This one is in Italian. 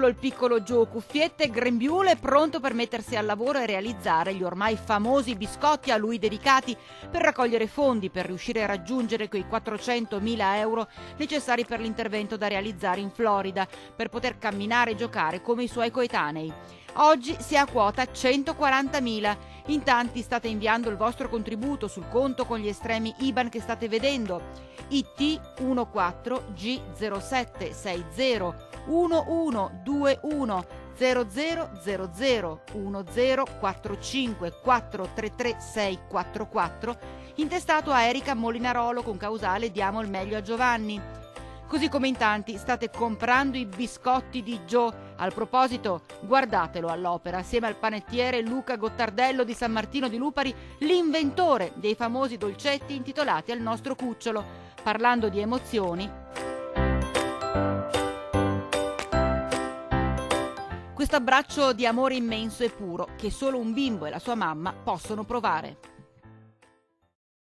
Eccolo il piccolo Joe, cuffiette e grembiule, pronto per mettersi al lavoro e realizzare gli ormai famosi biscotti a lui dedicati per raccogliere fondi per riuscire a raggiungere quei 400.000 euro necessari per l'intervento da realizzare in Florida per poter camminare e giocare come i suoi coetanei. Oggi si è a quota 140.000. In tanti state inviando il vostro contributo sul conto con gli estremi IBAN che state vedendo. IT 14G0760 1121 0000 1045 433 644, intestato a Erika Molinarolo con causale Diamo il meglio a Giovanni. Così come in tanti state comprando i biscotti di Joe. Al proposito, guardatelo all'opera assieme al panettiere Luca Gottardello di San Martino di Lupari, l'inventore dei famosi dolcetti intitolati al nostro cucciolo. Parlando di emozioni, questo abbraccio di amore immenso e puro che solo un bimbo e la sua mamma possono provare.